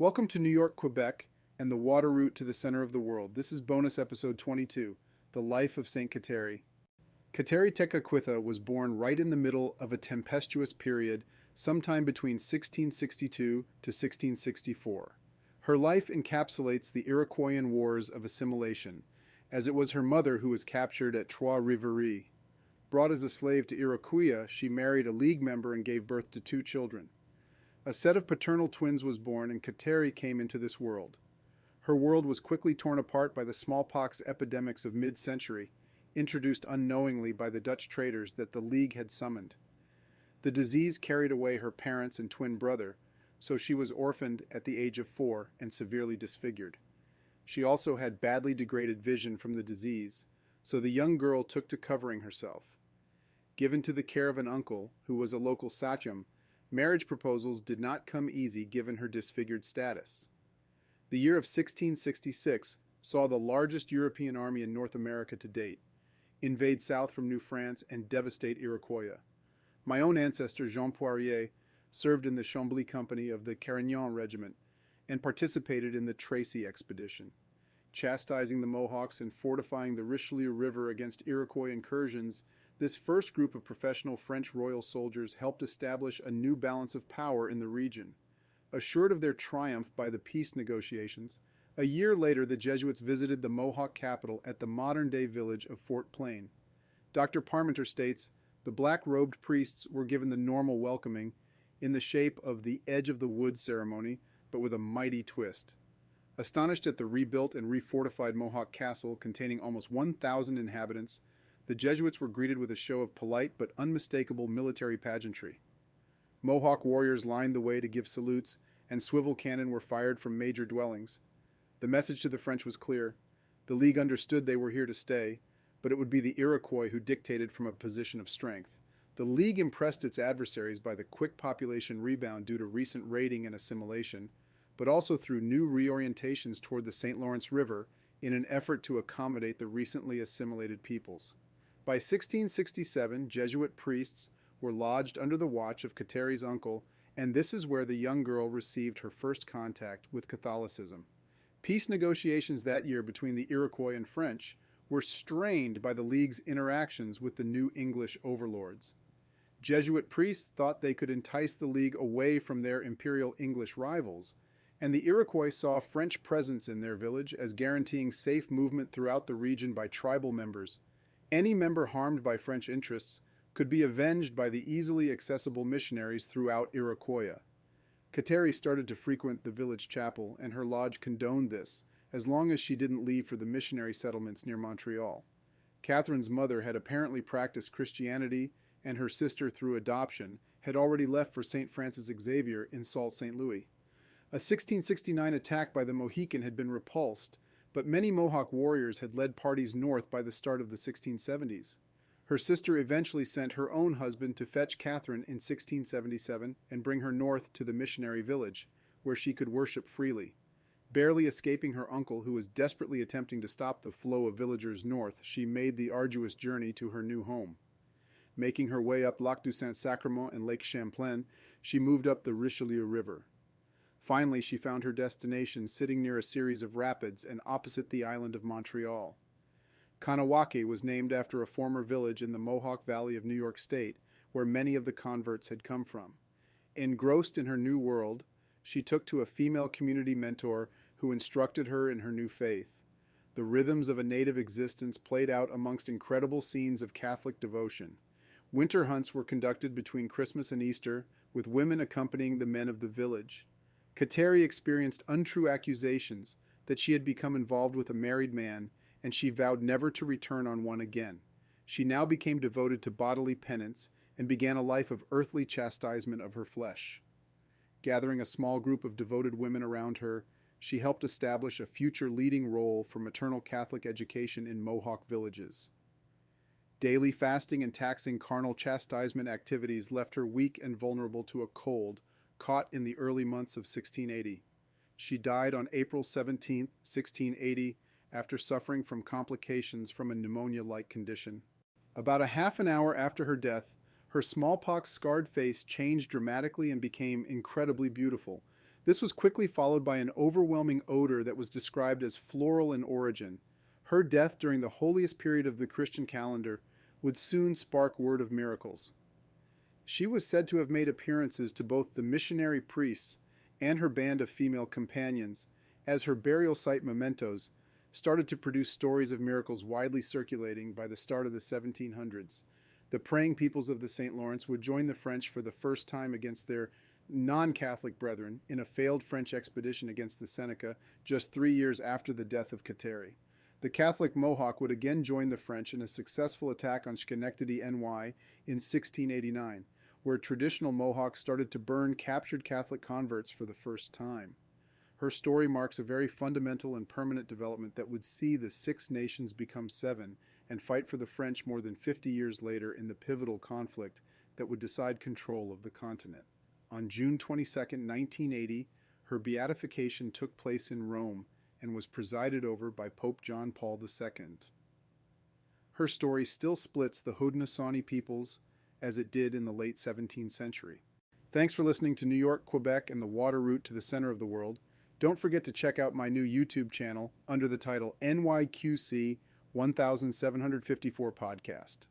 Welcome to New York, Quebec, and the water route to the center of the world. This is bonus episode 22, The Life of Saint Kateri. Kateri Tekakwitha was born right in the middle of a tempestuous period sometime between 1662 to 1664. Her life encapsulates the Iroquoian Wars of Assimilation, as it was her mother who was captured at Trois-Rivières. Brought as a slave to Iroquois, she married a League member and gave birth to two children. A set of paternal twins was born, and Kateri came into this world. Her world was quickly torn apart by the smallpox epidemics of mid-century, introduced unknowingly by the Dutch traders that the League had summoned. The disease carried away her parents and twin brother, so she was orphaned at the age of 4 and severely disfigured. She also had badly degraded vision from the disease, so the young girl took to covering herself. Given to the care of an uncle, who was a local sachem, marriage proposals did not come easy given her disfigured status. The year of 1666 saw the largest European army in North America to date invade south from New France and devastate Iroquois. My own ancestor, Jean Poirier, served in the Chambly Company of the Carignan Regiment and participated in the Tracy expedition. Chastising the Mohawks and fortifying the Richelieu River against Iroquois incursions, this first group of professional French royal soldiers helped establish a new balance of power in the region. Assured of their triumph by the peace negotiations, a year later the Jesuits visited the Mohawk capital at the modern-day village of Fort Plain. Dr. Parmenter states, the black-robed priests were given the normal welcoming in the shape of the edge of the wood ceremony, but with a mighty twist. Astonished at the rebuilt and refortified Mohawk castle containing almost 1,000 inhabitants, the Jesuits were greeted with a show of polite but unmistakable military pageantry. Mohawk warriors lined the way to give salutes, and swivel cannon were fired from major dwellings. The message to the French was clear. The League understood they were here to stay, but it would be the Iroquois who dictated from a position of strength. The League impressed its adversaries by the quick population rebound due to recent raiding and assimilation, but also through new reorientations toward the St. Lawrence River in an effort to accommodate the recently assimilated peoples. By 1667, Jesuit priests were lodged under the watch of Kateri's uncle, and this is where the young girl received her first contact with Catholicism. Peace negotiations that year between the Iroquois and French were strained by the League's interactions with the new English overlords. Jesuit priests thought they could entice the League away from their imperial English rivals, and the Iroquois saw French presence in their village as guaranteeing safe movement throughout the region by tribal members. Any member harmed by French interests could be avenged by the easily accessible missionaries throughout Iroquois. Kateri started to frequent the village chapel, and her lodge condoned this, as long as she didn't leave for the missionary settlements near Montreal. Catherine's mother had apparently practiced Christianity, and her sister, through adoption, had already left for St. Francis Xavier in Sault Ste. Louis. A 1669 attack by the Mohican had been repulsed, but many Mohawk warriors had led parties north by the start of the 1670s. Her sister eventually sent her own husband to fetch Catherine in 1677 and bring her north to the missionary village, where she could worship freely. Barely escaping her uncle, who was desperately attempting to stop the flow of villagers north, she made the arduous journey to her new home. Making her way up Lac du Saint-Sacrement and Lake Champlain, she moved up the Richelieu River. Finally, she found her destination sitting near a series of rapids and opposite the island of Montreal. Kanawake was named after a former village in the Mohawk Valley of New York State, where many of the converts had come from. Engrossed in her new world, she took to a female community mentor who instructed her in her new faith. The rhythms of a native existence played out amongst incredible scenes of Catholic devotion. Winter hunts were conducted between Christmas and Easter, with women accompanying the men of the village. Kateri experienced untrue accusations that she had become involved with a married man, and she vowed never to return on one again. She now became devoted to bodily penance and began a life of earthly chastisement of her flesh. Gathering a small group of devoted women around her, she helped establish a future leading role for maternal Catholic education in Mohawk villages. Daily fasting and taxing carnal chastisement activities left her weak and vulnerable to a cold, caught in the early months of 1680. She died on April 17, 1680, after suffering from complications from a pneumonia-like condition. About a half an hour after her death, her smallpox-scarred face changed dramatically and became incredibly beautiful. This was quickly followed by an overwhelming odor that was described as floral in origin. Her death during the holiest period of the Christian calendar would soon spark word of miracles. She was said to have made appearances to both the missionary priests and her band of female companions, as her burial site mementos started to produce stories of miracles widely circulating by the start of the 1700s. The praying peoples of the St. Lawrence would join the French for the first time against their non-Catholic brethren in a failed French expedition against the Seneca just 3 years after the death of Kateri. The Catholic Mohawk would again join the French in a successful attack on Schenectady, NY in 1689, where traditional Mohawks started to burn captured Catholic converts for the first time. Her story marks a very fundamental and permanent development that would see the Six Nations become seven and fight for the French more than 50 years later in the pivotal conflict that would decide control of the continent. On June 22, 1980, her beatification took place in Rome and was presided over by Pope John Paul II. Her story still splits the Haudenosaunee peoples as it did in the late 17th century. Thanks for listening to New York, Quebec, and the water route to the center of the world. Don't forget to check out my new YouTube channel under the title NYQC 1754 Podcast.